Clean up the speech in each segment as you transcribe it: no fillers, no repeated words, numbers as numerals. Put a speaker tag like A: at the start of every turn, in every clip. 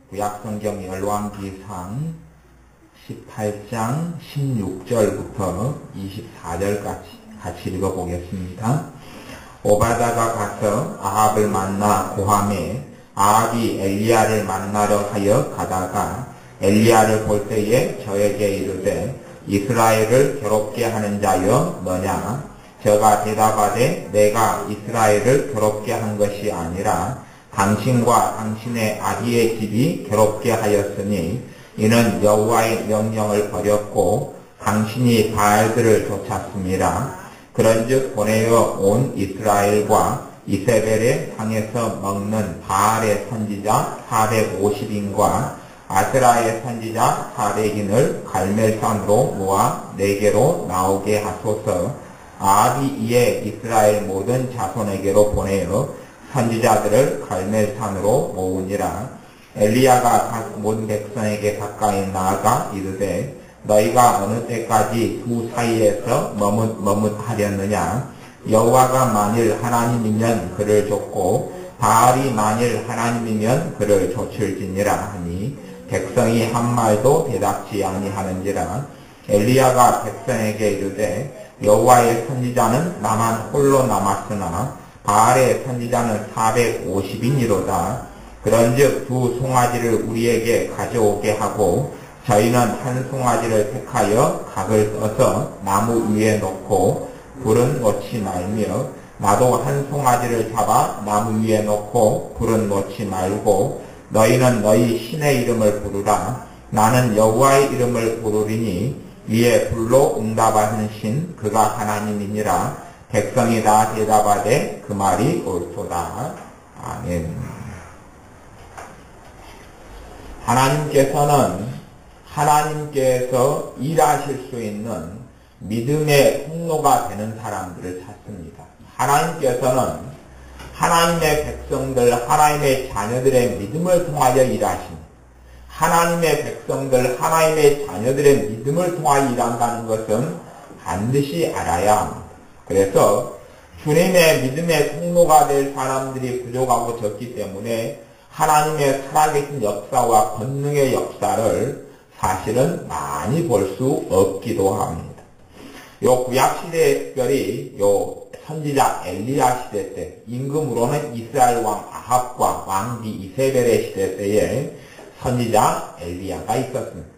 A: 구약성경 열왕기상 18장 16절부터 24절까지 같이 읽어보겠습니다. 오바다가 가서 아합을 만나 고함에 아합이 엘리야를 만나러 하여 가다가 엘리야를 볼 때에 저에게 이르되 이스라엘을 괴롭게 하는 자여 너냐? 저가 대답하되 내가 이스라엘을 괴롭게 한 것이 아니라 당신과 당신의 아비의 집이 괴롭게 하였으니 이는 여호와의 명령을 버렸고 당신이 바알들을 쫓았습니다. 그런즉 보내어 온 이스라엘과 이세벨의 상에서 먹는 바알의 선지자 450인과 아세라의 선지자 400인을 갈멜산으로 모아 내게로 나오게 하소서. 아합이 이에 이스라엘 모든 자손에게로 보내어 선지자들을 갈멜산으로 모으니라. 엘리야가 각 모든 백성에게 가까이 나아가 이르되 너희가 어느 때까지 두 사이에서 머뭇하렸느냐? 여호와가 만일 하나님이면 그를 좇고 바알이 만일 하나님이면 그를 좇을지니라 하니 백성이 한 말도 대답지 아니하는지라. 엘리야가 백성에게 이르되 여호와의 선지자는 나만 홀로 남았으나 바알의 선지자는 450인이로다. 그런즉 두 송아지를 우리에게 가져오게 하고 저희는 한 송아지를 택하여 각을 써서 나무 위에 놓고 불은 놓지 말며 나도 한 송아지를 잡아 나무 위에 놓고 불은 놓지 말고 너희는 너희 신의 이름을 부르라. 나는 여호와의 이름을 부르리니 이에 불로 응답하는 신 그가 하나님이니라. 백성이 다 대답하되 그 말이 옳도다. 아멘. 하나님께서 일하실 수 있는 믿음의 통로가 되는 사람들을 찾습니다. 하나님께서는 하나님의 백성들, 하나님의 자녀들의 믿음을 통하여 일하십니다. 하나님의 백성들, 하나님의 자녀들의 믿음을 통하여 일한다는 것은 반드시 알아야 합니다. 그래서 주님의 믿음의 통로가 될 사람들이 부족하고 적기 때문에 하나님의 살아계신 역사와 권능의 역사를 사실은 많이 볼 수 없기도 합니다. 요 구약시대의 특별히 요 선지자 엘리야 시대 때 임금으로는 이스라엘 왕 아합과 왕비 이세벨의 시대 때에 선지자 엘리야가 있었습니다.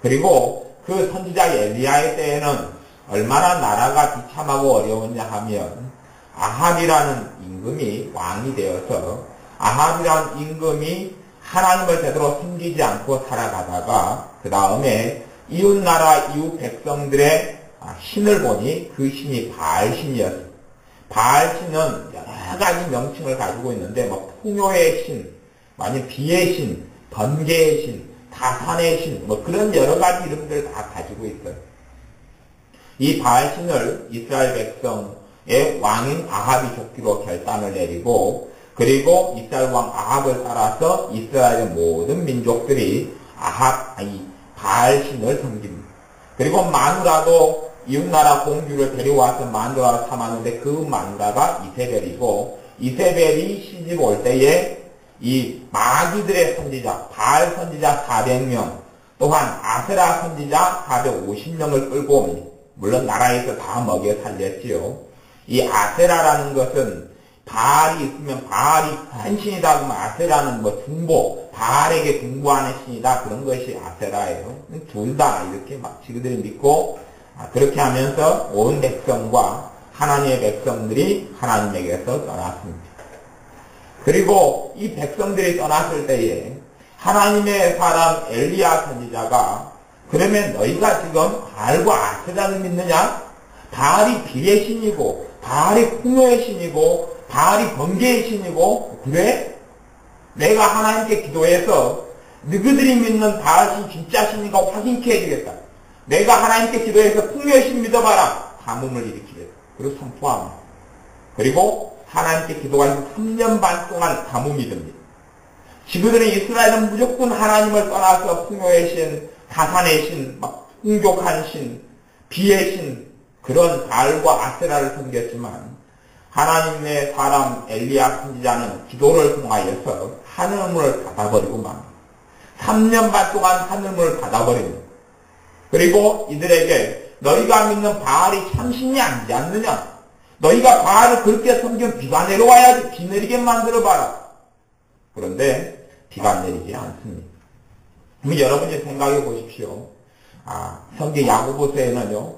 A: 그리고 그 선지자 엘리야의 때에는 얼마나 나라가 비참하고 어려웠냐 하면 아합이라는 임금이 왕이 되어서 아합이라는 임금이 하나님을 제대로 섬기지 않고 살아가다가 그 다음에 이웃나라 이웃 백성들의 신을 보니 그 신이 바알신이었습니다. 바알신은 여러 가지 명칭을 가지고 있는데 풍요의 신, 아니면 비의 신, 번개의 신, 다산의 신, 그런 여러 가지 이름들을 다 가지고 있어요. 이 바알신을 이스라엘 백성의 왕인 아합이 쫓기로 결단을 내리고 그리고 이스라엘 왕 아합을 따라서 이스라엘의 모든 민족들이 바알신을 섬깁니다. 그리고 마누라도 이웃나라 공주를 데려와서 마누라를 삼았는데 그 마누라가 이세벨이고 이세벨이 시집 올 때에 이 마귀들의 선지자, 바알 선지자 400명, 또한 아세라 선지자 450명을 끌고 옵니다. 물론 나라에서 다 먹여 살렸지요. 이 아세라라는 것은 바알이 있으면 바알이 한 신이다 그러면 아세라는 중보, 바알에게 중보하는 신이다 그런 것이 아세라예요. 둘 다 이렇게 지그들이 믿고 그렇게 하면서 온 백성과 하나님의 백성들이 하나님에게서 떠났습니다. 그리고 이 백성들이 떠났을 때에 하나님의 사람 엘리야 선지자가 그러면 너희가 지금 바알과 아세라를 믿느냐? 바알이 비의 신이고 바알이 풍요의 신이고 바알이 번개의 신이고 그래? 내가 하나님께 기도해서 너희들이 믿는 바알신 진짜 신인가 확인케 해주겠다. 내가 하나님께 기도해서 풍요의 신 믿어봐라. 가뭄을 일으키겠다. 그리고 선포합니다. 그리고 하나님께 기도하면서 3년 반 동안 가뭄이 듭니다. 지그들은 이스라엘은 무조건 하나님을 떠나서 풍요의 신, 다산의 신, 풍족한 신, 비의 신 그런 바알과 아세라를 섬겼지만 하나님의 사람 엘리야 선지자는 기도를 통하여서 하늘문을 닫아버리고 맙니다. 3년 반 동안 하늘문을 닫아버립니다. 그리고 이들에게 너희가 믿는 바알이 참신이 아니지 않느냐? 너희가 바알을 그렇게 섬기면 비가 내려와야지 비 내리게 만들어봐라. 그런데 비가 내리지 않습니다. 여러분이 생각해 보십시오. 성경 야고보서에는요,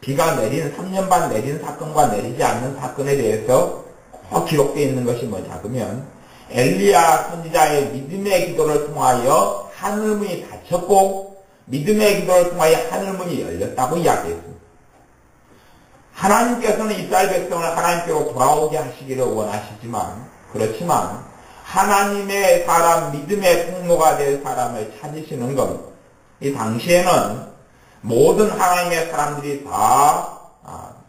A: 비가 내린 3년 반 내린 사건과 내리지 않는 사건에 대해서 꼭 기록되어 있는 것이 뭐냐 그러면 엘리야 선지자의 믿음의 기도를 통하여 하늘문이 닫혔고 믿음의 기도를 통하여 하늘문이 열렸다고 이야기했습니다. 하나님께서는 이스라엘 백성을 하나님께로 돌아오게 하시기를 원하시지만 그렇지만 하나님의 사람, 믿음의 통로가 될 사람을 찾으시는 겁니다. 이 당시에는 모든 하나님의 사람들이 다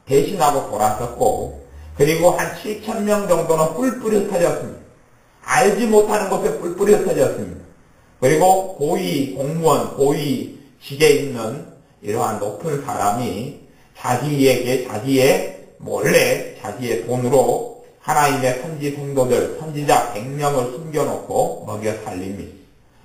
A: 배신하고 돌아섰고 그리고 한 7,000명 정도는 뿔뿔이 흩어졌습니다. 알지 못하는 곳에 뿔뿔이 흩어졌습니다. 그리고 고위 공무원, 고위직에 있는 이러한 높은 사람이 자기에게 몰래 자기의 돈으로 하나님의 선지 성도들, 선지자 100명을 숨겨놓고 먹여 살립니다.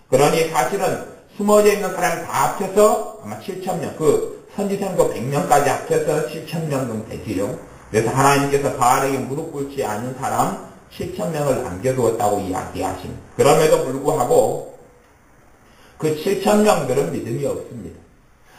A: 그러니 사실은 숨어져 있는 사람이 다 합쳐서 아마 7,000명, 그 선지 성도 100명까지 합쳐서 7,000명 정도 되지요. 그래서 하나님께서 바알에게 무릎 꿇지 않은 사람 7,000명을 남겨두었다고 이야기하십니다. 그럼에도 불구하고 그 7,000명들은 믿음이 없습니다.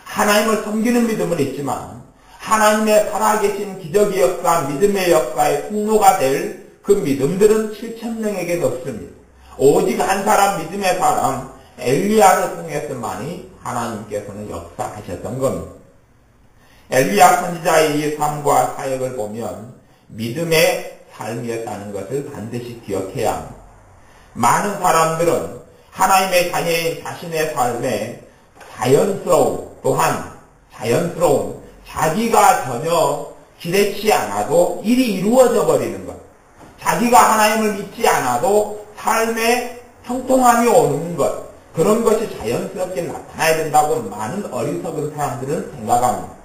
A: 하나님을 섬기는 믿음은 있지만 하나님의 살아계신 기적의 역사, 믿음의 역사의 통로가 될 그 믿음들은 7,000명에게도 없습니다. 오직 한 사람, 믿음의 사람 엘리야를 통해서만이 하나님께서는 역사하셨던 겁니다. 엘리야 선지자의 이 삶과 사역을 보면 믿음의 삶이었다는 것을 반드시 기억해야 합니다. 많은 사람들은 하나님의 자녀인 자신의 삶에 자연스러운 자기가 전혀 기대치 않아도 일이 이루어져 버리는 것. 자기가 하나님을 믿지 않아도 삶에 형통함이 오는 것. 그런 것이 자연스럽게 나타나야 된다고 많은 어리석은 사람들은 생각합니다.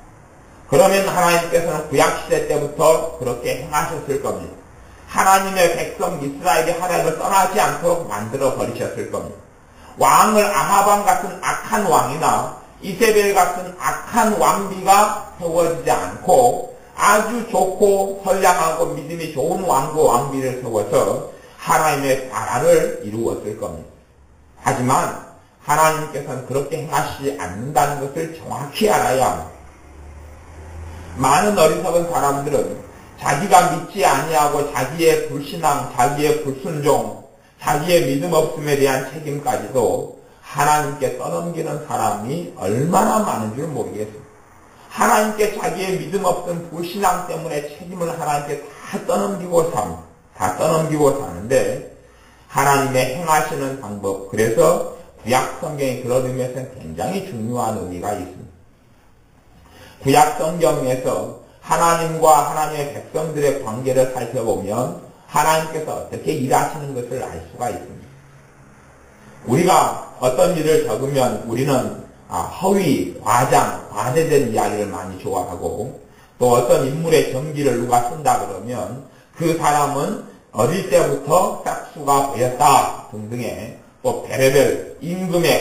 A: 그러면 하나님께서는 구약시대 때부터 그렇게 행하셨을 겁니다. 하나님의 백성 이스라엘이 하나님을 떠나지 않도록 만들어 버리셨을 겁니다. 왕을 아하방 같은 악한 왕이나 이세벨 같은 악한 왕비가 세워지지 않고 아주 좋고 선량하고 믿음이 좋은 왕과 왕비를 세워서 하나님의 나라를 이루었을 겁니다. 하지만 하나님께서는 그렇게 행하시지 않는다는 것을 정확히 알아야 합니다. 많은 어리석은 사람들은 자기가 믿지 아니하고 자기의 불신앙, 자기의 불순종, 자기의 믿음 없음에 대한 책임까지도 하나님께 떠넘기는 사람이 얼마나 많은 줄 모르겠습니다. 하나님께 자기의 믿음 없음 불신앙 때문에 책임을 하나님께 다 떠넘기고 사는데 하나님의 행하시는 방법, 그래서 구약 성경이 그런 의미에서는 굉장히 중요한 의미가 있습니다. 구약 성경에서 하나님과 하나님의 백성들의 관계를 살펴보면 하나님께서 어떻게 일하시는 것을 알 수가 있습니다. 우리가 어떤 일을 적으면 우리는 허위, 과대된 이야기를 많이 좋아하고 또 어떤 인물의 전기를 누가 쓴다 그러면 그 사람은 어릴 때부터 싹수가 보였다 등등의 또 별의별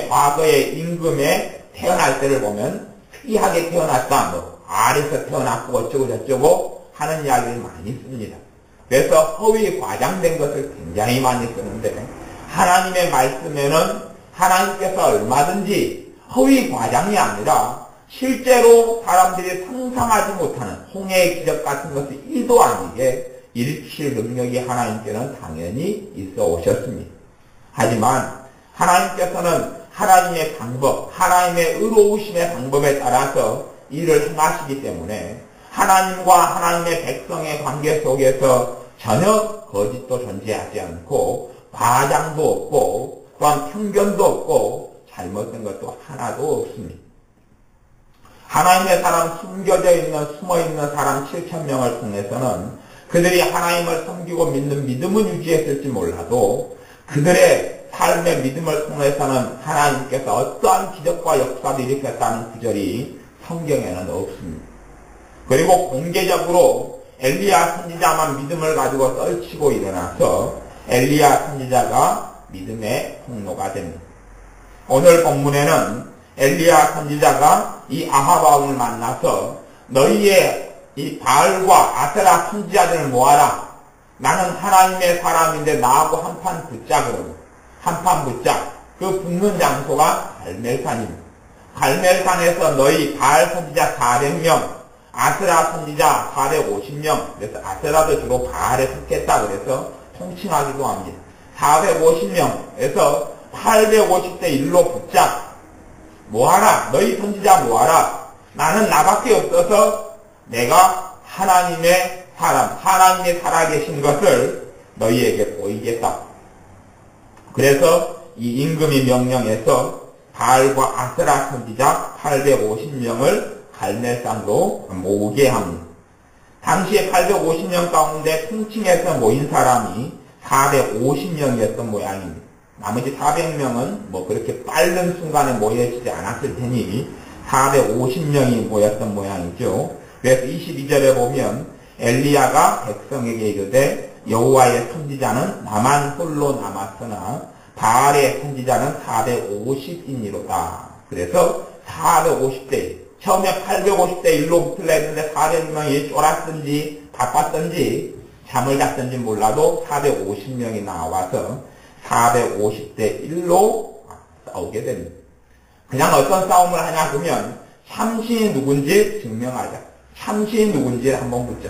A: 과거의 임금의 태어날 때를 보면 특이하게 태어났다, 알에서 태어났고 어쩌고 저쩌고 하는 이야기를 많이 씁니다. 그래서 허위 과장된 것을 굉장히 많이 쓰는데 하나님의 말씀에는 하나님께서 얼마든지 허위 과장이 아니라 실제로 사람들이 상상하지 못하는 홍해의 기적 같은 것이 1도 아니게 일으킬 능력이 하나님께는 당연히 있어 오셨습니다. 하지만 하나님께서는 하나님의 방법, 하나님의 의로우심의 방법에 따라서 일을 행하시기 때문에 하나님과 하나님의 백성의 관계 속에서 전혀 거짓도 존재하지 않고 과장도 없고 또한 편견도 없고 잘못된 것도 하나도 없습니다. 하나님의 사람 숨어있는 사람 7,000명을 통해서는 그들이 하나님을 섬기고 믿는 믿음은 유지했을지 몰라도 그들의 삶의 믿음을 통해서는 하나님께서 어떠한 기적과 역사를 일으켰다는 구절이 성경에는 없습니다. 그리고 공개적으로 엘리야 선지자만 믿음을 가지고 떨치고 일어나서 엘리야 선지자가 믿음의 통로가 됩니다. 오늘 본문에는 엘리야 선지자가 이 아합 왕을 만나서 너희의 이 바알과 아세라 선지자들을 모아라. 나는 하나님의 사람인데 나하고 한판 붙자 그러고 한판 붙자. 그 붙는 장소가 갈멜산입니다. 갈멜산에서 너희 바알 선지자 400명, 아세라 선지자 450명. 그래서 아세라도 주로 바알에 속했다 그래서 통칭하기도 합니다. 450명에서 850대 1로 붙자. 뭐하라? 너희 선지자 뭐하라? 나는 나밖에 없어서 내가 하나님의 사람, 하나님이 살아계신 것을 너희에게 보이겠다. 그래서 이 임금이 명령해서 바알과 아세라 선지자 850명을 갈멜산으로 모으게 합니다. 당시에 850명 가운데 통칭해서 모인 사람이 450명이었던 모양입니다. 나머지 400명은 뭐 그렇게 빠른 순간에 모여지지 않았을 테니 450명이 모였던 모양이죠. 그래서 22절에 보면 엘리야가 백성에게 이르되 여호와의 선지자는 나만 홀로 남았으나 바알의 선지자는 450이니로다. 그래서 450대, 처음에 850대 1로 붙으려 했는데 400명이 쫄았든지 바빴든지 잠을 잤든지 몰라도 450명이 나와서 450대 1로 싸우게 됩니다. 그냥 어떤 싸움을 하냐 그러면 참신이 누군지 증명하자. 참신이 누군지를 한번 묻자.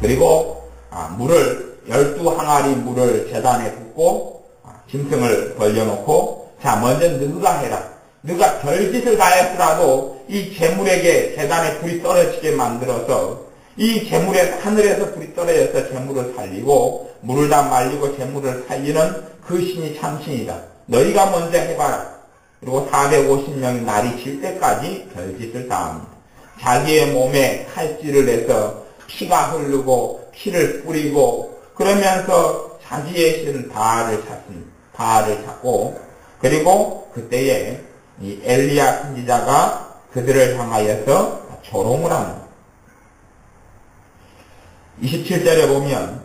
A: 그리고 물을 12항아리 물을 제단에 붓고 짐승을 벌려놓고 자 먼저 너가 해라. 너가 별짓을 다 했더라도 이 재물에게 제단에 불이 떨어지게 만들어서 이 재물에 하늘에서 불이 떨어져서 재물을 살리고 물을 다 말리고 재물을 살리는 그 신이 참신이다. 너희가 먼저 해봐라. 그리고 450명이 날이 질 때까지 별짓을 다 합니다. 자기의 몸에 칼질을 해서 피가 흐르고 피를 뿌리고 그러면서 자기의 신 바알을 찾습니다. 바알을 찾고 그리고 그때에 이 엘리야 선지자가 그들을 향하여서 조롱을 합니다. 27절에 보면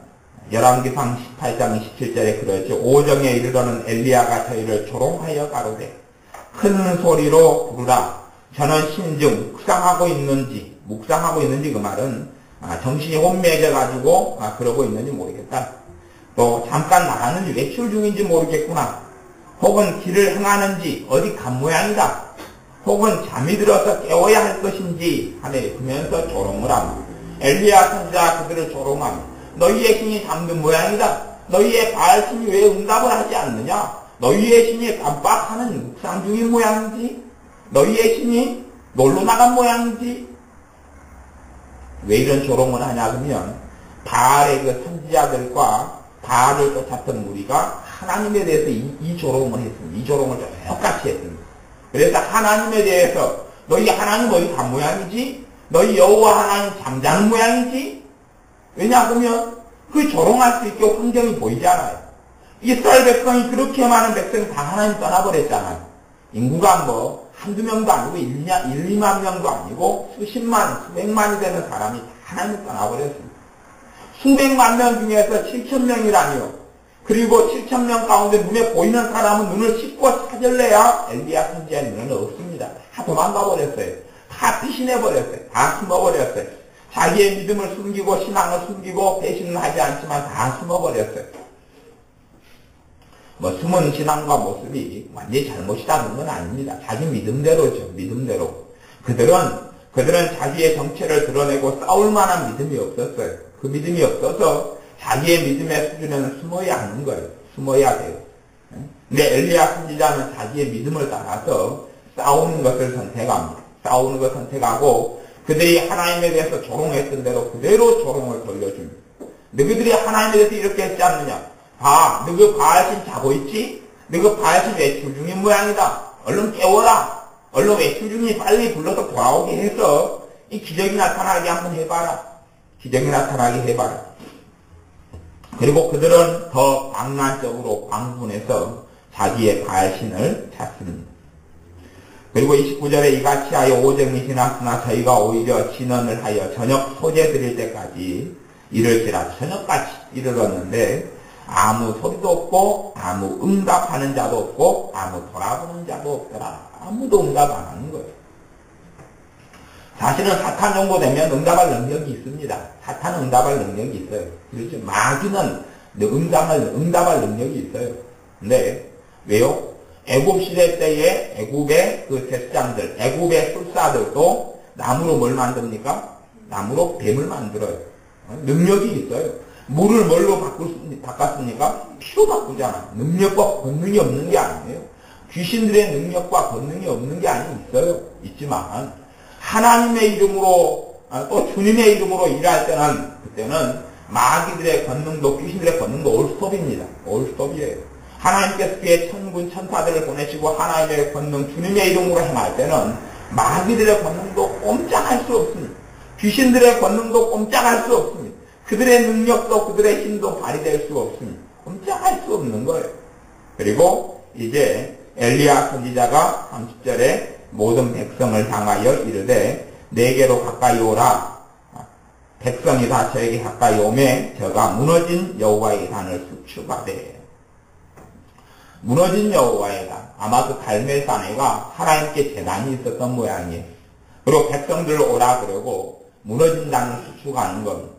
A: 열왕기상 18장 27절에 그러죠. 오정에 이르러는 엘리야가 저희를 조롱하여 가로되 큰 소리로 부르라. 저는 신중 묵상하고 있는지 그 말은 정신이 혼미해져 가지고 그러고 있는지 모르겠다. 또 잠깐 나가는지 외출 중인지 모르겠구나. 혹은 길을 행하는지 어디 간 모양이다. 혹은 잠이 들어서 깨워야 할 것인지 하며 그러면서 조롱을 합니다. 엘리야 선지자 그들을 조롱합니다. 너희의 신이 잠든 모양이다. 너희의 바알 신이 왜 응답을 하지 않느냐? 너희의 신이 깜빡하는 묵상 중인 모양인지? 너희의 신이 놀러 나간 모양인지? 왜 이런 조롱을 하냐 그러면 바알의 그 선지자들과 바알을 쫓았던 무리가 하나님에 대해서 이 조롱을 했습니다. 이 조롱을 똑같이 했습니다. 그래서 하나님에 대해서 너희 하나님 어디 간 모양이지? 너희 여호와 하나님 잠자는 모양이지? 왜냐 그러면 그 조롱할 수 있게 환경이 보이잖아요. 이스라엘 백성이 그렇게 많은 백성이 다 하나님 떠나버렸잖아요. 인구가 뭐 한두 명도 아니고 1, 2만 명도 아니고 수십만, 수백만이 되는 사람이 다 하나님 떠나버렸습니다. 수백만 명 중에서 7,000명이라니요. 그리고 7,000명 가운데 눈에 보이는 사람은 눈을 씻고 찾을래야 엘리야 선지자의 눈에는 없습니다. 다 도망가버렸어요. 다 피신해버렸어요. 다 숨어버렸어요. 자기의 믿음을 숨기고 신앙을 숨기고 배신은 하지 않지만 다 숨어버렸어요. 뭐 숨은 신앙과 모습이 완전히 잘못이라는 건 아닙니다. 자기 믿음대로죠. 믿음대로. 그들은 자기의 정체를 드러내고 싸울 만한 믿음이 없었어요. 그 믿음이 없어서 자기의 믿음의 수준에는 숨어야 하는 거예요. 숨어야 돼요. 근데 엘리야 선지자는 자기의 믿음을 따라서 싸우는 것을 선택합니다. 싸우는 것을 선택하고 그들이 하나님에 대해서 조롱했던 대로 그대로 조롱을 돌려줍니다. 너희들이 하나님에 대해서 이렇게 했지 않느냐? 너희 바알신 자고 있지? 너희 바알신 외출 중인 모양이다. 얼른 깨워라. 얼른 외출 중이 빨리 불러서 돌아오게 해서 이 기적이 나타나게 한번 해봐라. 기적이 나타나게 해봐라. 그리고 그들은 더 방란적으로 방문해서 자기의 바알신을 찾습니다. 그리고 29절에 이같이 하여 오정이 지났으나 저희가 오히려 진언을 하여 저녁 소재 드릴 때까지 이를지라 저녁같이 이르렀는데 아무 소리도 없고 아무 응답하는 자도 없고 아무 돌아보는 자도 없더라. 아무도 응답 안 하는 거예요. 사실은 사탄 정도 되면 응답할 능력이 있습니다. 사탄은 응답할 능력이 있어요. 그렇죠? 마귀는 응답할 능력이 있어요. 근데 왜요? 애굽 시대 때에 애굽의 그 제사장들, 애굽의 술사들도 나무로 뭘 만듭니까? 나무로 뱀을 만들어요. 능력이 있어요. 물을 뭘로 바꿨습니까? 피로 바꾸잖아. 능력과 권능이 없는 게 아니에요. 귀신들의 능력과 권능이 없는 게 아니 있어요. 있지만 하나님의 이름으로 또 주님의 이름으로 일할 때는 그때는 마귀들의 권능도 귀신들의 권능도 올스톱입니다. 올스톱이에요. 하나님께서 그의 천군 천사들을 보내시고 하나님의 권능 주님의 이름으로 행할 때는 마귀들의 권능도 꼼짝할 수 없습니다. 귀신들의 권능도 꼼짝할 수 없습니다. 그들의 능력도 그들의 힘도 발휘될 수 없습니다. 꼼짝할 수 없는 거예요. 그리고 이제 엘리야 선지자가 30절에 모든 백성을 향하여 이르되 내게로 가까이 오라. 백성이 다 저에게 가까이 오매 저가 무너진 여호와의 산을 수축하되. 무너진 여호와의 산. 아마 그 갈멜산에가 하나님께 제단이 있었던 모양이에요. 그리고 백성들 오라 그러고 무너진 산을 수축하는 겁니다.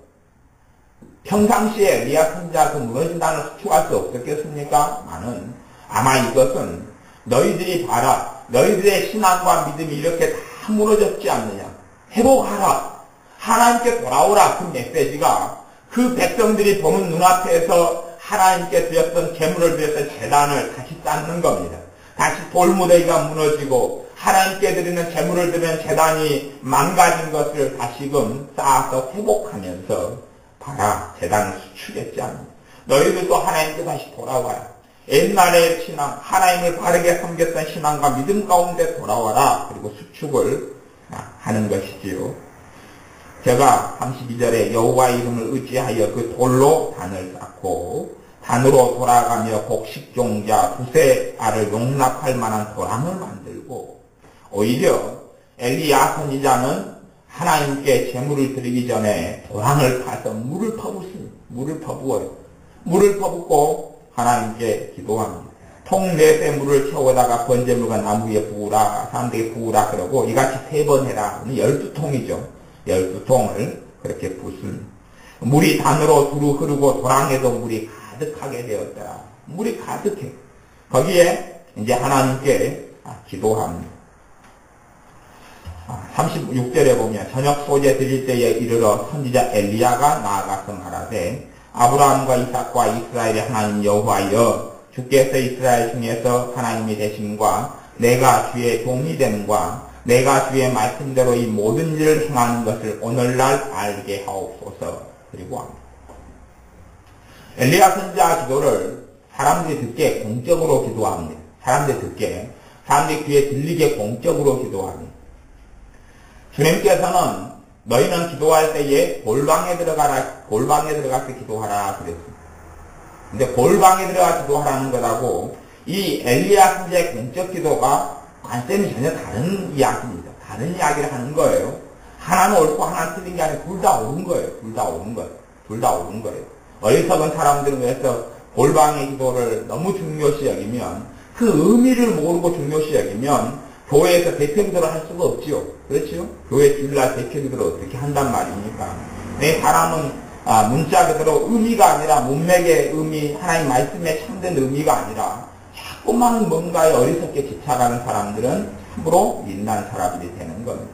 A: 평상시에 엘리야 선지자 그 무너진 산을 수축할 수 없었겠습니까? 나는 아마 이것은 너희들이 봐라. 너희들의 신앙과 믿음이 이렇게 다 무너졌지 않느냐. 회복하라. 하나님께 돌아오라. 그 메시지가 그 백성들이 보는 눈앞에서 하나님께 드렸던 제물을 드렸던 제단을 다시 쌓는 겁니다. 다시 돌무더기가 무너지고 하나님께 드리는 제물을 드리는 제단이 망가진 것을 다시금 쌓아서 회복하면서 봐라. 제단을 수축했지 않느냐. 너희들도 하나님께 다시 돌아와라. 옛날의 신앙, 하나님을 바르게 섬겼던 신앙과 믿음 가운데 돌아와라. 그리고 수축을 하는 것이지요. 제가 32절에 여호와의 이름을 의지하여 그 돌로 단을 쌓고 단으로 돌아가며 곡식종자 두세 알을 용납할 만한 도랑을 만들고 오히려 엘리야 선지자는 하나님께 제물을 드리기 전에 도랑을 파서 물을 퍼붓습니다. 물을 퍼부어요. 물을 퍼붓고 하나님께 기도합니다. 통 4배 물을 채워다가 번제물과 나무 위에 부으라. 사람들이 부으라 그러고 이같이 3번 해라. 12통이죠. 12통을 그렇게 붓습니다. 물이 단으로 두루 흐르고 도랑에도 물이 가득하게 되었더라. 물이 가득해. 거기에 이제 하나님께 기도합니다. 36절에 보면 저녁 소재 드릴 때에 이르러 선지자 엘리야가 나아가서 말하되 아브라함과 이삭과 이스라엘의 하나님 여호와여 주께서 이스라엘 중에서 하나님이 되심과 내가 주의 종이 됨과 내가 주의 말씀대로 이 모든 일을 행하는 것을 오늘날 알게 하옵소서. 그리고 합니다. 엘리야 선지자 기도를 사람들이 듣게 공적으로 기도합니다. 사람들이 귀에 들리게 공적으로 기도합니다. 주님께서는 너희는 기도할 때에 골방에 들어가서 기도하라 그랬습니다. 근데 골방에 들어가 기도하라는 것하고 이 엘리야 선지자의 공적 기도가 관점이 전혀 다른 이야기입니다. 다른 이야기를 하는 거예요. 하나는 옳고 하나는 틀린 게 아니라 둘 다 옳은 거예요. 둘 다 옳은 거예요. 어리석은 사람들은 그래서 골방의 기도를 너무 중요시 여기면 그 의미를 모르고 중요시 여기면 교회에서 대표기도를 할 수가 없지요. 그렇지요? 교회 주일날 대표기도를 어떻게 한단 말입니까? 내 사람은 문자 그대로 의미가 아니라 문맥의 의미, 하나님 말씀에 참된 의미가 아니라 자꾸만 뭔가에 어리석게 집착하는 사람들은 참으로 민난 사람들이 되는 겁니다.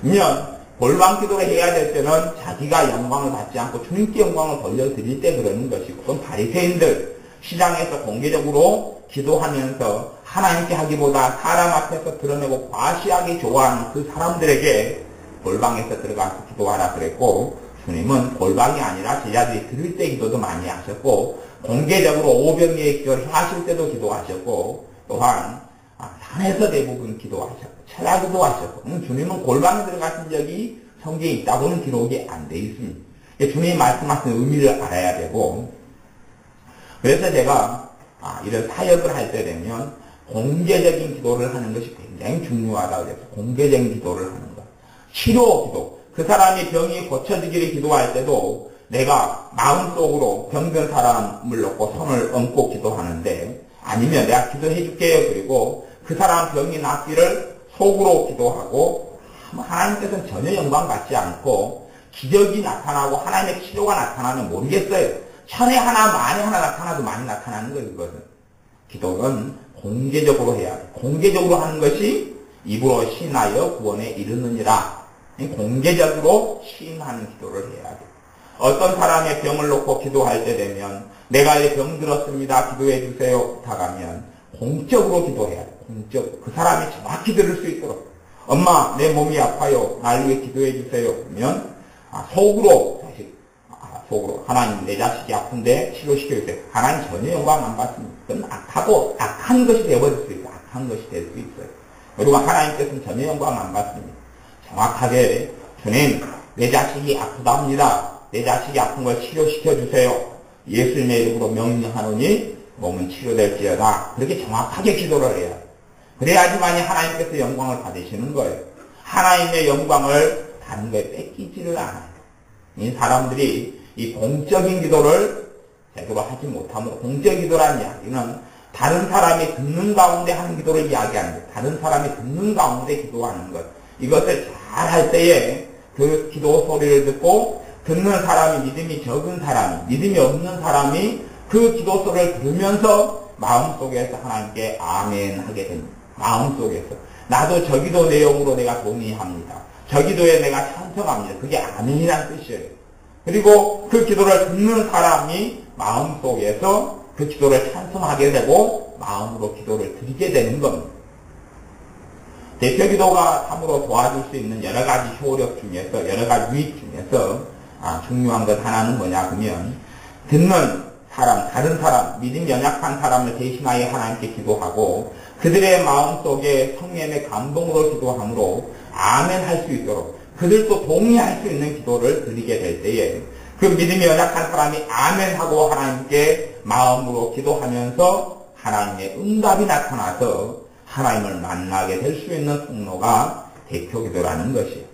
A: 그러면 골방 기도를 해야 될 때는 자기가 영광을 받지 않고 주님께 영광을 돌려드릴 때 그러는 것이고, 그건 바리새인들 시장에서 공개적으로 기도하면서 하나님께 하기보다 사람 앞에서 드러내고 과시하기 좋아하는 그 사람들에게 골방에서 들어가서 기도하라 그랬고, 주님은 골방이 아니라 제자들이 들을 때 기도도 많이 하셨고, 공개적으로 오병이의 기도를 하실 때도 기도하셨고, 또한 산에서 대부분 기도하셨고, 철야 기도하셨고, 주님은 골방에 들어가신 적이 성경에 있다고는 기록이 안 돼 있습니다. 주님이 말씀하신 의미를 알아야 되고, 그래서 제가 이런 사역을 할 때 되면 공개적인 기도를 하는 것이 굉장히 중요하다고 해서 공개적인 기도를 하는 것. 치료 기도. 그 사람이 병이 고쳐지기를 기도할 때도 내가 마음속으로 병든 사람을 놓고 손을 얹고 기도하는데, 아니면 내가 기도해 줄게요. 그리고 그 사람 병이 낫기를 속으로 기도하고, 하나님께서는 전혀 영광 받지 않고 기적이 나타나고 하나님의 치료가 나타나면 모르겠어요. 천에 하나 만에 하나 나타나도 많이 나타나는 거예요. 그것은 기도는 공개적으로 해야 돼. 공개적으로 하는 것이 입으로 시인하여 구원에 이르느니라. 공개적으로 시인하는 기도를 해야 돼. 어떤 사람의 병을 놓고 기도할 때 되면, 내가 이 병 들었습니다. 기도해 주세요. 부탁하면 공적으로 기도해야 돼. 공적. 그 사람이 정확히 들을 수 있도록. 엄마, 내 몸이 아파요. 날 위해 기도해 주세요. 그러면 속으로 속으로 하나님, 내 자식이 아픈데 치료시켜 주세요. 하나님 전혀 영광 안 받습니다. 그건 악한 것이 되어버릴 수 있어요. 악한 것이 될 수 있어요. 그리고 하나님께서는 전혀 영광 안 받습니다. 정확하게, 주님, 내 자식이 아프답니다. 내 자식이 아픈 걸 치료시켜 주세요. 예수님의 이름으로 명령하노니 몸은 치료될지어다. 그렇게 정확하게 기도를 해요. 그래야지만이 하나님께서 영광을 받으시는 거예요. 하나님의 영광을 다른 거에 뺏기지를 않아요. 이 사람들이 이 공적인 기도를 제대로 하지 못하므로, 공적 기도라는 이야기는 다른 사람이 듣는 가운데 하는 기도를 이야기하는 것, 다른 사람이 듣는 가운데 기도하는 것, 이것을 잘 할 때에 그 기도 소리를 듣고 듣는 사람이 믿음이 적은 사람이, 믿음이 없는 사람이 그 기도 소리를 들으면서 마음속에서 하나님께 아멘 하게 됩니다. 마음속에서 나도 저 기도 내용으로 내가 동의합니다. 저 기도에 내가 찬성합니다. 그게 아멘이라는 뜻이에요. 그리고 그 기도를 듣는 사람이 마음속에서 그 기도를 찬성하게 되고 마음으로 기도를 드리게 되는 겁니다. 대표 기도가 참으로 도와줄 수 있는 여러 가지 효력 중에서, 여러 가지 유익 중에서 중요한 것 하나는 뭐냐 그러면, 듣는 사람, 다른 사람, 믿음이 연약한 사람을 대신하여 하나님께 기도하고 그들의 마음속에 성령의 감동으로 기도함으로 아멘 할 수 있도록, 그들도 동의할 수 있는 기도를 드리게 될 때에 그 믿음이 연약한 사람이 아멘하고 하나님께 마음으로 기도하면서 하나님의 응답이 나타나서 하나님을 만나게 될 수 있는 통로가 대표 기도라는 것이에요.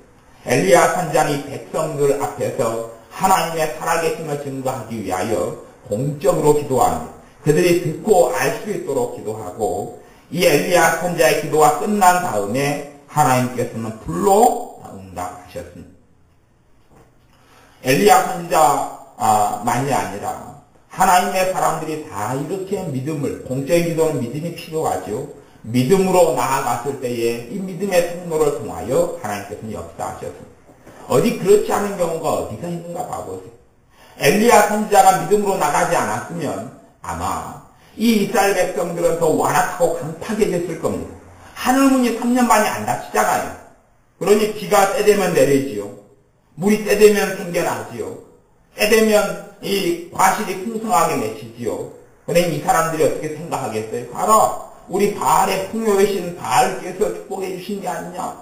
A: 엘리야 선지자는 백성들 앞에서 하나님의 살아계심을 증거하기 위하여 공적으로 기도합니다. 그들이 듣고 알 수 있도록 기도하고, 이 엘리야 선지자의 기도가 끝난 다음에 하나님께서는 불로 응답하셨습니다. 엘리야 선지자만이 아니라 하나님의 사람들이 다 이렇게 믿음을, 공적인 기도는 믿음이 필요하죠. 믿음으로 나아갔을 때에 이 믿음의 통로를 통하여 하나님께서는 역사하셨습니다. 어디 그렇지 않은 경우가 어디가 있는가 봐보세요. 엘리야 선지자가 믿음으로 나가지 않았으면 아마 이 이스라엘 백성들은 더 완악하고 강팍해졌을 겁니다. 하늘문이 3년 만에 안 닫히잖아요. 그러니 비가 때되면 내리지요. 물이 때되면 생겨나지요. 때되면 이 과실이 풍성하게 맺히지요. 그러니 이 사람들이 어떻게 생각하겠어요? 봐라, 우리 바알의 풍요의 신 바알께서 축복해 주신 게 아니냐.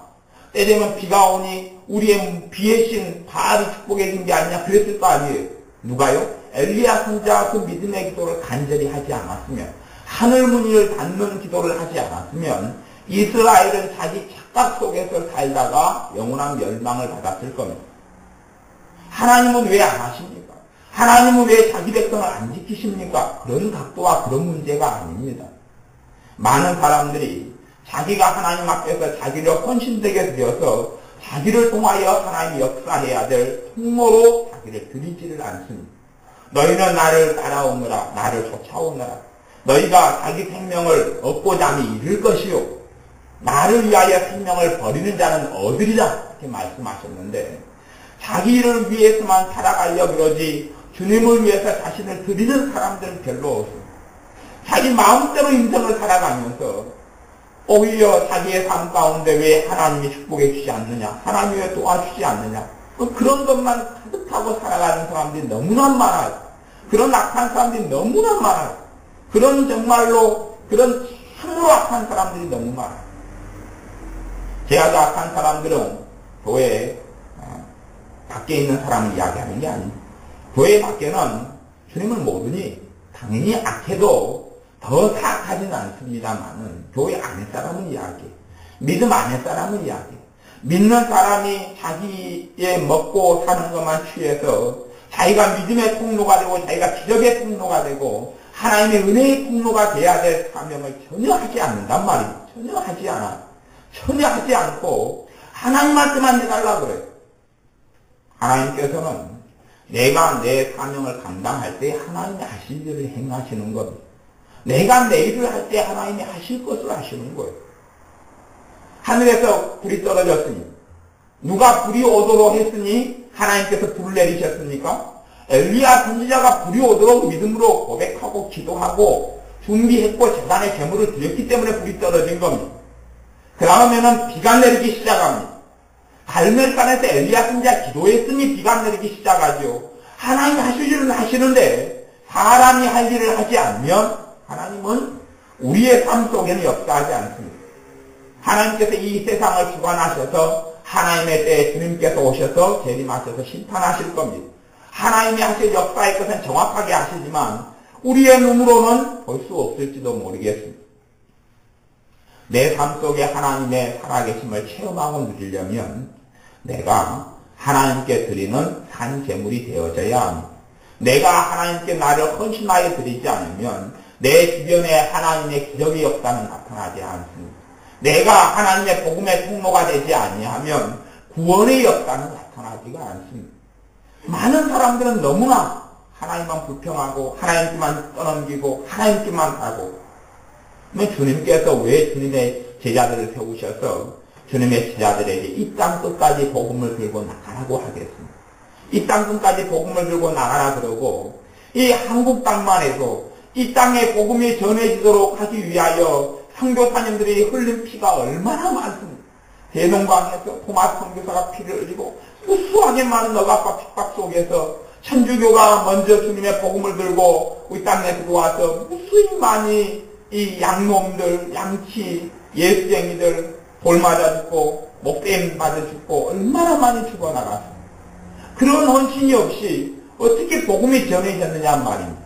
A: 때되면 비가 오니 우리의 비의 신 바알이 축복해 준 게 아니냐. 그랬을 거 아니에요. 누가요? 엘리야 선지자가 그 믿음의 기도를 간절히 하지 않았으면, 하늘문을 닫는 기도를 하지 않았으면 이스라엘은 자기 착각 속에서 살다가 영원한 멸망을 받았을 겁니다. 하나님은 왜 안 하십니까? 하나님은 왜 자기 백성을 안 지키십니까? 그런 각도와 그런 문제가 아닙니다. 많은 사람들이 자기가 하나님 앞에서 자기를 헌신되게 드려서 자기를 통하여 하나님이 역사해야 될 통로로 자기를 드리지를 않습니다. 너희는 나를 따라오느라, 나를 쫓아오느라, 너희가 자기 생명을 얻고자 하면 잃을 것이요, 나를 위하여 생명을 버리는 자는 얻으리라, 이렇게 말씀하셨는데, 자기를 위해서만 살아가려 그러지 주님을 위해서 자신을 드리는 사람들은 별로 없습니다. 자기 마음대로 인생을 살아가면서 오히려 자기의 삶 가운데 왜 하나님이 축복해 주지 않느냐, 하나님이 왜 도와주지 않느냐, 그런 것만 가득하고 살아가는 사람들이 너무나 많아요. 그런 악한 사람들이 너무나 많아요. 그런 정말로, 그런 참으로 악한 사람들이 너무 많아요. 제아도 악한 사람들은 교회 밖에 있는 사람을 이야기하는 게 아닙니다. 교회 밖에는 주님을 모르니 당연히 악해도 더 사악하지는 않습니다만은 교회 안에 사람은 이야기해요. 믿음 안에 사람은 이야기해요. 믿는 사람이 자기의 먹고 사는 것만 취해서 자기가 믿음의 통로가 되고 자기가 기적의 통로가 되고 하나님의 은혜의 통로가 돼야 될 사명을 전혀 하지 않는단 말이에요. 전혀 하지 않아. 전혀 하지 않고 하나님한테만 해달라고 그래요. 하나님께서는 내가 내 사명을 감당할 때 하나님이 하실 일을 행하시는 겁니다. 내가 내 일을 할 때 하나님이 하실 것을 하시는 거예요. 하늘에서 불이 떨어졌으니 누가 불이 오도록 했으니 하나님께서 불을 내리셨습니까? 엘리야 선지자가 불이 오도록 믿음으로 고백하고 기도하고 준비했고 제단에 제물을 드렸기 때문에 불이 떨어진 겁니다. 그 다음에는 비가 내리기 시작합니다. 갈멜산에서 엘리야 선지자 기도했으니 비가 내리기 시작하죠. 하나님이 하실 일은 하시는데 사람이 할 일을 하지 않으면 하나님은 우리의 삶 속에는 역사하지 않습니다. 하나님께서 이 세상을 주관하셔서 하나님의 때에 주님께서 오셔서 재림하셔서 심판하실 겁니다. 하나님이 하실 역사의 것은 정확하게 하시지만 우리의 눈으로는 볼 수 없을지도 모르겠습니다. 내 삶 속에 하나님의 살아계심을 체험하고 누리려면 내가 하나님께 드리는 산 제물이 되어져야 합니다. 내가 하나님께 나를 헌신하여 드리지 않으면 내 주변에 하나님의 기적의 역사는 나타나지 않습니다. 내가 하나님의 복음의 통로가 되지 아니하면 구원의 역사는 나타나지가 않습니다. 많은 사람들은 너무나 하나님만 불평하고 하나님께만 떠넘기고 하나님께만 하고 주님께서 왜 주님의 제자들을 세우셔서 주님의 제자들에게 이 땅 끝까지 복음을 들고 나가라고 하겠습니다. 이 땅 끝까지 복음을 들고 나가라 그러고 이 한국 땅만 해도 이 땅에 복음이 전해지도록 하기 위하여 선교사님들이 흘린 피가 얼마나 많습니다. 대동강에서 토마스 선교사가 피를 흘리고 무수하게 많은 억압과 핍박 속에서 천주교가 먼저 주님의 복음을 들고 우리 땅에 들어와서 무수히 많이 이 양놈들, 양치, 예수쟁이들 돌 맞아 죽고 목뱀 맞아 죽고 얼마나 많이 죽어나갔습니다. 그런 헌신이 없이 어떻게 복음이 전해졌느냐 말입니다.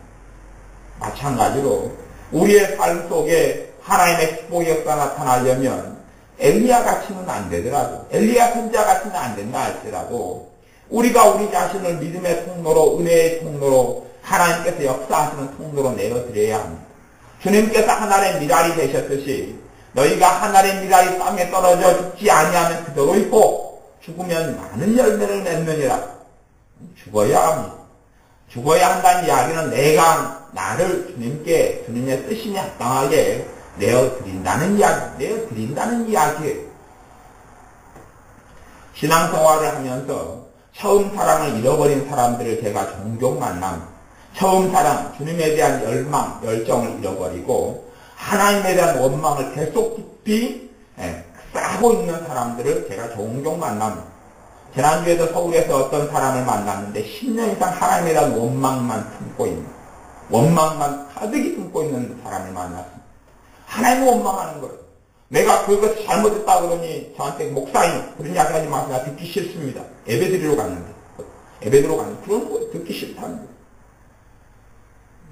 A: 마찬가지로 우리의 삶 속에 하나님의 축복의 역사가 나타나려면 엘리야 같이는 안 되더라도 엘리야 선지자 같이는 안 된다 할지라도 우리가 우리 자신을 믿음의 통로로 은혜의 통로로 하나님께서 역사하시는 통로로 내어드려야 합니다. 주님께서 하늘의 미랄이 되셨듯이 너희가 하늘의 미랄이 땅에 떨어져 죽지 아니하면 그대로 있고 죽으면 많은 열매를 맺느니라. 죽어야 합니다. 죽어야 한다는 이야기는 내가 나를 주님께 주님의 뜻이 합당하게 내어드린다는 이야기예요. 신앙생활을 하면서 처음 사랑을 잃어버린 사람들을 제가 종종 만납니다. 처음 사랑, 주님에 대한 열망, 열정을 잃어버리고 하나님에 대한 원망을 계속 깊이 쌓고 있는 사람들을 제가 종종 만납니다. 지난주에도 서울에서 어떤 사람을 만났는데 10년 이상 하나님에 대한 원망만 품고 있는, 원망만 가득히 품고 있는 사람을 만났습니다. 하나님을 원망하는 거예요. 내가 그것을 잘못했다 그러니 저한테 목사님 그런 이야기 하지 마세요. 나 듣기 싫습니다. 예배드리러 갔는데 그런 거예요. 듣기 싫다는 거예요.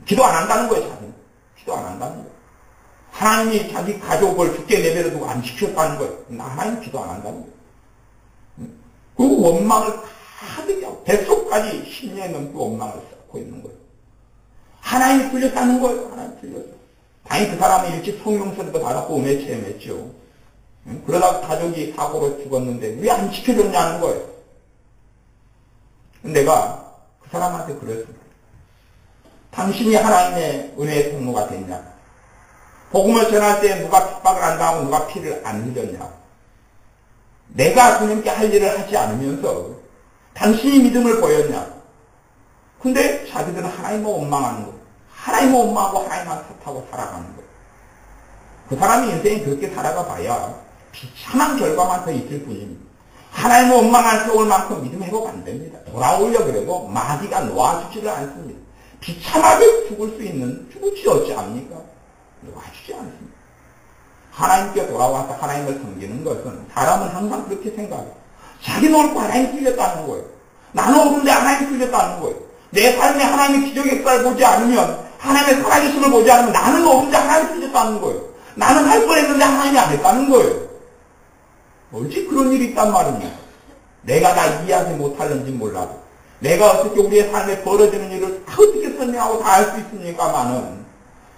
A: 기도 안 한다는 거예요. 자기는 기도 안 한다는 거예요. 하나님이 자기 가족을 죽게 내버려두고 안 지켰다는 거예요. 하나님 기도 안 한다는 거예요. 그 원망을 가득히 하고 뱃속까지 10년이 넘게 원망을 쌓고 있는 거예요. 하나님이 틀렸다는 거예요. 하나님이 틀렸어. 당연히 그 사람은 일찍 성령서도 받았고 은혜 체험했죠. 그러다가 가족이 사고로 죽었는데 왜 안 지켜줬냐는 거예요. 내가 그 사람한테 그랬습니다. 당신이 하나님의 은혜의 통로가 됐냐? 복음을 전할 때 누가 핍박을 안 당하고 누가 피를 안 흘렸냐? 내가 주님께 할 일을 하지 않으면서 당신이 믿음을 보였냐? 근데 자기들은 하나님을 원망하는 거예요. 하나님을 원망하고 하나님만 탓하고 살아가는 거예요. 그 사람이 인생이 그렇게 살아가 봐야 비참한 결과만 더 있을 뿐입니다. 하나님을 원망한 세월만큼 믿음 회복 안 됩니다. 돌아오려 그래도 마귀가 놓아주지를 않습니다. 비참하게 죽을 수 있는, 죽을지 어찌합니까? 놓아주지 않습니다. 하나님께 돌아와서 하나님을 섬기는 것은 사람은 항상 그렇게 생각해요. 자기는 옳고 하나님이 틀렸다는 거예요. 나는 옳은데 하나님이 틀렸다는 거예요. 내 삶에 하나님의 기적의 역사를 보지 않으면, 하나님의 살아계심을 보지 않으면 나는 옳은데 하나님이 틀렸다는 거예요. 나는 할 뻔했는데 하나님이 안 했다는 거예요. 어찌 그런 일이 있단 말입니까? 내가 다 이해하지 못하는지 몰라도 내가 어떻게 우리의 삶에 벌어지는 일을 다 어떻게 설명하고 다 알 수 있습니까마는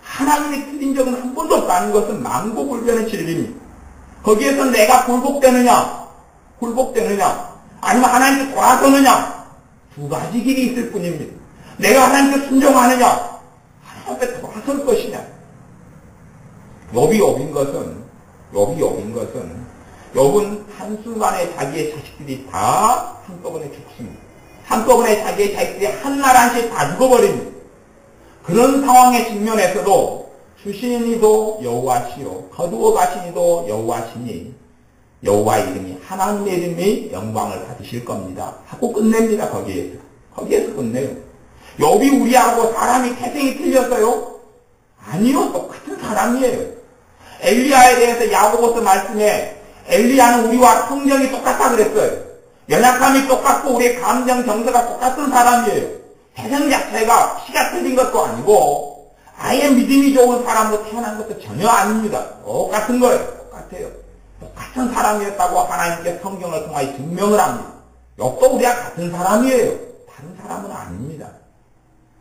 A: 하나님이 틀린 적은 한 번도 없다는 것은 망고불변의 진리입니다. 거기에서 내가 굴복되느냐 아니면 하나님께 돌아서느냐 두 가지 길이 있을 뿐입니다. 내가 하나님께 순종하느냐 하나님 앞에 돌아설 것이냐. 욥이 욥인 것은 욥은 한순간에 자기의 자식들이 다 한꺼번에 죽습니다. 한꺼번에 자기의 자식들이 한 나라씩 다 죽어버립니다. 그런 상황에 직면해서도 주시니도 여호와시요 거두어 가시니도 여호와시니 여호와의 이름이 하나님의 이름이 영광을 받으실 겁니다 하고 끝냅니다. 거기에서 끝내요. 욥이 우리하고 사람이 태생이 틀렸어요? 아니요, 똑같은 사람이에요. 엘리야에 대해서 야고보서 말씀에 엘리야는 우리와 성정이 똑같다 그랬어요. 연약함이 똑같고 우리의 감정 정서가 똑같은 사람이에요. 태생 자체가 피가 틀린 것도 아니고 아예 믿음이 좋은 사람으로 태어난 것도 전혀 아닙니다. 똑같은 거예요. 똑같은 사람이었다고 하나님께 성경을 통하여 증명을 합니다. 욥도 우리와 같은 사람이에요. 다른 사람은 아닙니다.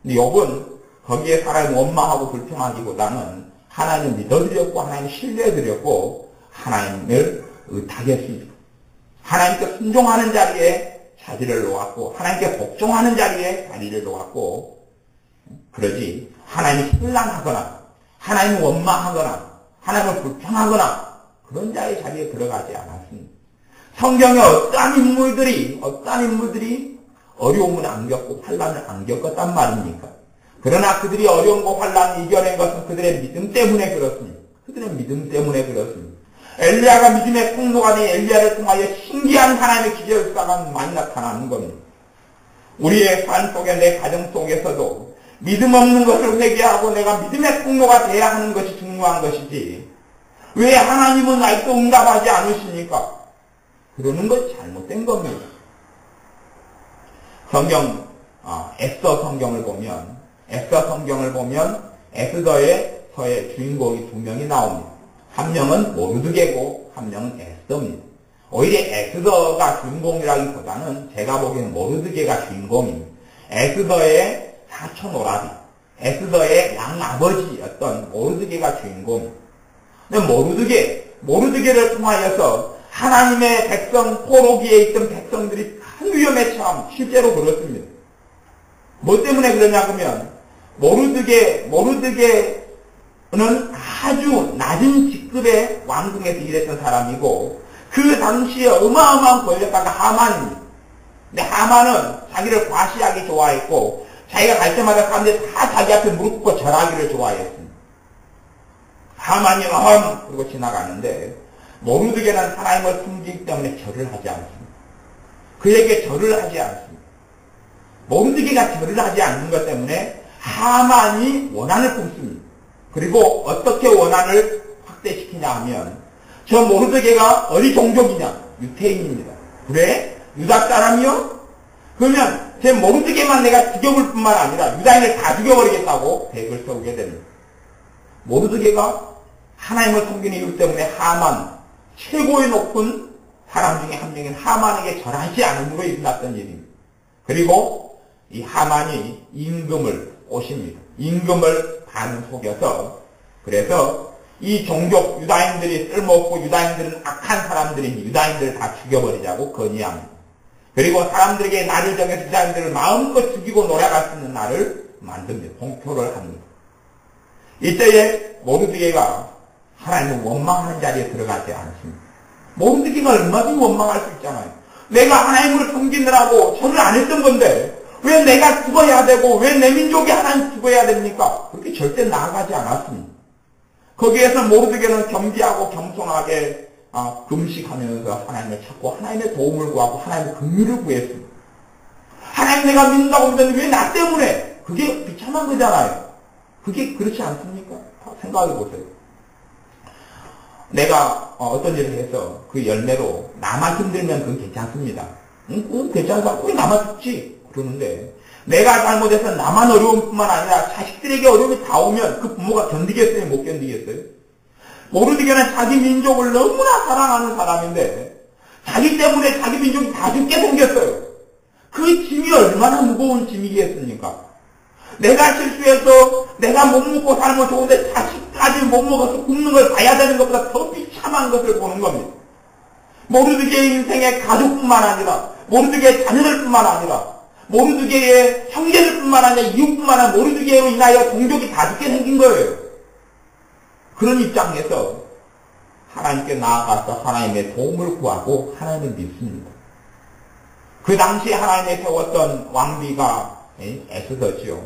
A: 근데 욥은 거기에 사람이 원망하고 불평하기보다는 하나님을 믿어드렸고 하나님을 신뢰해드렸고 하나님을 의탁했습니다. 하나님께 순종하는 자리에 자리를 놓았고 하나님께 복종하는 자리에 자리를 놓았고 그러지 하나님이 신랑하거나 하나님을 원망하거나 하나님을 불평하거나 그런 자의 자리에 들어가지 않았습니다. 성경에 어떠한 인물들이 어려움을 안 겪고 환난을 안 겪었단 말입니까? 그러나 그들이 어려움과 환난을 이겨낸 것은 그들의 믿음 때문에 그렇습니다. 엘리야가 믿음의 통로가 된 엘리야를 통하여 신기한 하나님의 기적사가 많이 나타나는 겁니다. 우리의 삶 속에 내 가정 속에서도 믿음 없는 것을 회개하고 내가 믿음의 통로가 돼야 하는 것이 중요한 것이지 왜 하나님은 아직도 응답하지 않으십니까? 그러는 것이 잘못된 겁니다. 에스더 성경을 보면 에스더의 주인공이 두 명이 나옵니다. 한 명은 모르드게고 한 명은 에스더입니다. 오히려 에스더가 주인공이라기보다는 제가 보기에는 모르드게가 주인공입니다. 에스더의 사촌 오라비, 에스더의 양아버지였던 모르드게가 주인공입니다. 근데 모르드게를 통하여서 하나님의 백성, 포로기에 있던 백성들이 큰 위험에 처함, 실제로 그렇습니다. 뭐 때문에 그러냐 그러면 모르드게는 아주 낮은 직급의 왕궁에서 일했던 사람이고 그 당시에 어마어마한 권력가가 하만입니다. 근데 하만은 자기를 과시하기 좋아했고 자기가 갈 때마다 사람들이 다 자기 앞에 무릎 꿇고 절하기를 좋아했습니다. 하만이 그러고 지나가는데 모르드게는 하나님을 숨기기 때문에 절을 하지 않습니다. 그에게 절을 하지 않습니다. 모르드게가 절을 하지 않는 것 때문에 하만이 원한을 품습니다. 그리고 어떻게 원한을 확대시키냐 하면 저 모르드게가 어디 종족이냐? 유태인입니다. 그래? 유다 사람이요? 그러면 제 모르드게만 내가 죽여볼 뿐만 아니라 유다인을 다 죽여버리겠다고 계획을 세우게 됩니다. 모르드게가 하나님을 섬기는 이유 때문에 하만, 최고의 높은 사람 중에 한 명인 하만에게 절하지 않음으로 일어났던 일입니다. 그리고 이 하만이 임금을 오십니다. 임금을 반 속여서 그래서 이 종족 유다인들이 쓸모없고 유다인들은 악한 사람들이니 유다인들을 다 죽여버리자고 건의합니다. 그리고 사람들에게 날을 정해서 유다인들을 마음껏 죽이고 놀아갈 수 있는 날을 만듭니다. 공표를 합니다. 이때에 모르드게가 하나님을 원망하는 자리에 들어가지 않습니다. 모르드게가 얼마든지 원망할 수 있잖아요. 내가 하나님을 섬기느라고 절을 안 했던 건데 왜 내가 죽어야 되고 왜 내 민족이 하나님 죽어야 됩니까? 그렇게 절대 나아가지 않았습니다. 거기에서 모르드게는 겸비하고 겸손하게 금식하면서 하나님을 찾고 하나님의 도움을 구하고 하나님의 긍휼을 구했습니다. 하나님 내가 믿는다고 믿는데 왜 나 때문에? 그게 비참한 거잖아요. 그게 그렇지 않습니까? 생각해 보세요. 내가 어떤 일을 해서 그 열매로 나만 힘들면 그건 괜찮습니다. 그건 괜찮다. 왜 나만 죽지? 그러는데 내가 잘못해서 나만 어려울 뿐만 아니라 자식들에게 어려움이 다 오면 그 부모가 견디겠어요? 못 견디겠어요? 모르드게는 자기 민족을 너무나 사랑하는 사람인데 자기 때문에 자기 민족이 다 죽게 생겼어요. 그 짐이 얼마나 무거운 짐이겠습니까? 내가 실수해서 내가 못 먹고 살면 좋은데 자식까지 못 먹어서 굶는 걸 봐야 되는 것보다 더 비참한 것을 보는 겁니다. 모르드게의 인생에 가족뿐만 아니라 모르드게의 자녀들뿐만 아니라 모르드게의 형제들뿐만 아니라 이웃뿐만 아니라 모르드게로 인하여 동족이 다 죽게 생긴 거예요. 그런 입장에서 하나님께 나아가서 하나님의 도움을 구하고 하나님을 믿습니다. 그 당시에 하나님이 세웠던 왕비가 에스더지요.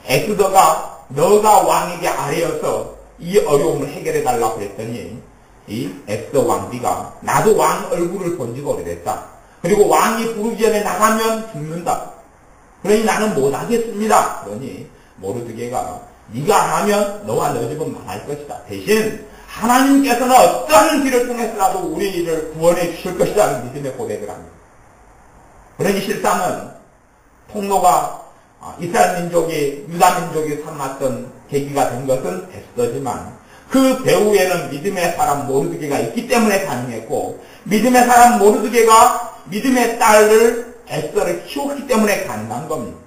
A: 에스더가 너가 왕에게 아뢰어서 이 어려움을 해결해 달라고 했더니 이 에스더 왕비가 나도 왕 얼굴을 본 지가 오래됐다. 그리고 왕이 부르기 전에 나가면 죽는다. 그러니 나는 못하겠습니다. 그러니 모르드게가 네가 안 하면 너와 너 집은 망할 것이다. 대신 하나님께서는 어떠한 길을 통해서라도 우리를 구원해 주실 것이라는 믿음의 고백을 합니다. 그러니 실상은 통로가 이스라엘 민족이 유다 민족이 삼았던 계기가 된 것은 에스더지만 그 배후에는 믿음의 사람 모르드게가 있기 때문에 가능했고 믿음의 사람 모르드게가 믿음의 딸을 에스더를 키웠기 때문에 가능한 겁니다.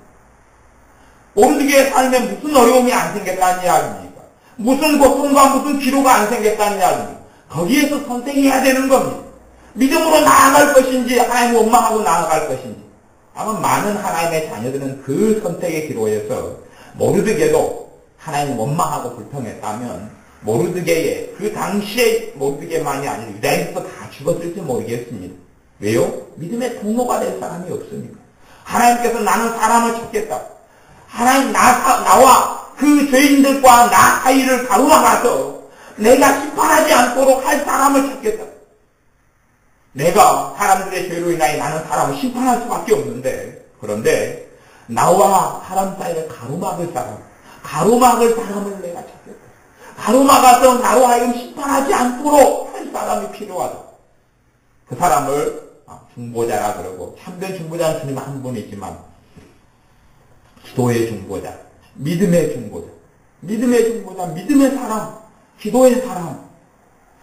A: 모르드게의 삶에 무슨 어려움이 안 생겼다는 이야기입니까? 무슨 고통과 무슨 기로가 안 생겼다는 이야기입니까? 거기에서 선택해야 되는 겁니다. 믿음으로 나아갈 것인지 하나님을 원망하고 나아갈 것인지. 아마 많은 하나님의 자녀들은 그 선택의 기로에서 모르드게도 하나님을 원망하고 불평했다면 모르드게의 그 당시에 모르드게만이 아니라 유다인들도 다 죽었을지 모르겠습니다. 왜요? 믿음의 통로가 될 사람이 없으니까. 하나님께서 나는 사람을 찾겠다. 하나님 나와 그 죄인들과 나 사이를 가로막아서 내가 심판하지 않도록 할 사람을 찾겠다. 내가 사람들의 죄로 인하여 나는 사람을 심판할 수밖에 없는데 그런데 나와 사람 사이를 가로막을 사람을 내가 찾겠다. 가로막아서 나로 하여금 심판하지 않도록 할 사람이 필요하다. 그 사람을 중보자라 그러고 참된 중보자는 주님 한 분이지만 기도의 중보자, 믿음의 중보자, 믿음의 사람, 기도의 사람,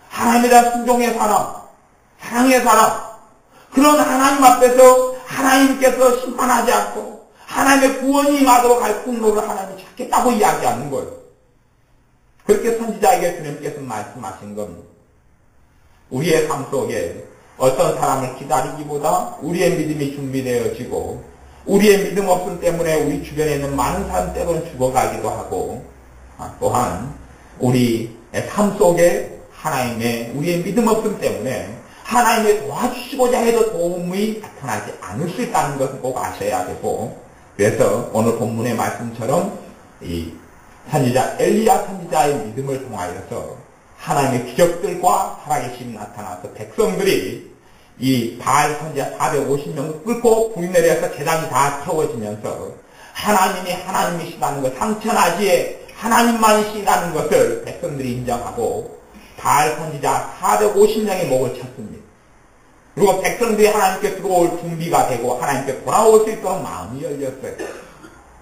A: 하나님에 대한 순종의 사람, 사랑의 사람, 그런 하나님 앞에서 하나님께서 심판하지 않고 하나님의 구원이 임하도록 할 통로를 하나님이 찾겠다고 이야기하는 거예요. 그렇게 선지자에게 주님께서 말씀하신 겁니다. 우리의 삶 속에 어떤 사람을 기다리기보다 우리의 믿음이 준비되어지고 우리의 믿음 없음 때문에 우리 주변에 있는 많은 사람 때로는 죽어가기도 하고 또한 우리의 삶 속에 우리의 믿음 없음 때문에 하나님의 도와주시고자 해도 도움이 나타나지 않을 수 있다는 것을 꼭 아셔야 되고 그래서 오늘 본문의 말씀처럼 이 선지자 엘리야 선지자의 믿음을 통하여서 하나님의 기적들과 살아계심이 나타나서 백성들이 이 바알 선지자 450명을 끌고 불이 내려서 제단이 다 태워지면서 하나님이 하나님이시다는 것, 상천하지에 하나님만이시다는 것을 백성들이 인정하고 바알 선지자 450명의 목을 쳤습니다. 그리고 백성들이 하나님께 들어올 준비가 되고 하나님께 돌아올 수 있도록 마음이 열렸어요.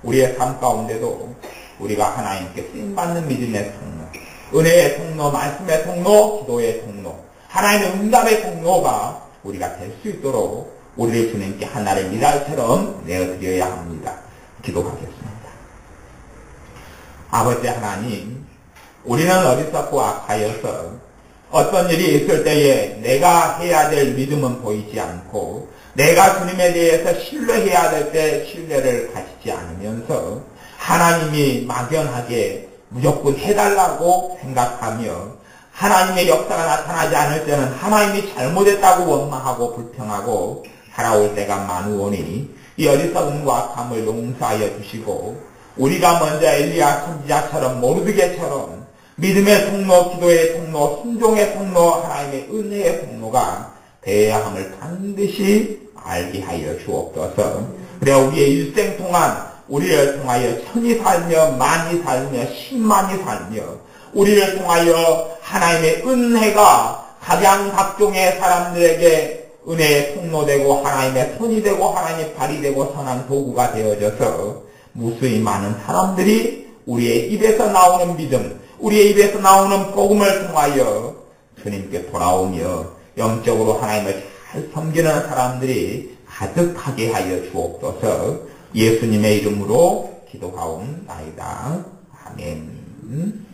A: 우리의 삶 가운데도 우리가 하나님께 쓰임받는 믿음의 통로, 은혜의 통로, 말씀의 통로, 기도의 통로, 하나님의 응답의 통로가 우리가 될 수 있도록 우리를 주님께 하나의 미랄처럼 내어드려야 합니다. 기도하겠습니다. 아버지 하나님, 우리는 어리석고 악하여서 어떤 일이 있을 때에 내가 해야 될 믿음은 보이지 않고 내가 주님에 대해서 신뢰해야 될 때 신뢰를 가지지 않으면서 하나님이 막연하게 무조건 해달라고 생각하며 하나님의 역사가 나타나지 않을 때는 하나님이 잘못했다고 원망하고 불평하고 살아올 때가 많으오니 이 어리석음과 악함을 용서하여 주시고 우리가 먼저 엘리야 선지자처럼 모르드게처럼 믿음의 통로, 기도의 통로, 순종의 통로, 하나님의 은혜의 통로가 되어야 함을 반드시 알게 하여 주옵소서. 그래 우리의 일생 동안 우리를 통하여 천이 살며 만이 살며 십만이 살며 우리를 통하여 하나님의 은혜가 각양각종의 사람들에게 은혜의 통로되고 하나님의 손이 되고 하나님의 발이 되고 선한 도구가 되어져서 무수히 많은 사람들이 우리의 입에서 나오는 믿음, 우리의 입에서 나오는 복음을 통하여 주님께 돌아오며 영적으로 하나님을 잘 섬기는 사람들이 가득하게 하여 주옵소서. 예수님의 이름으로 기도하옵나이다. 아멘.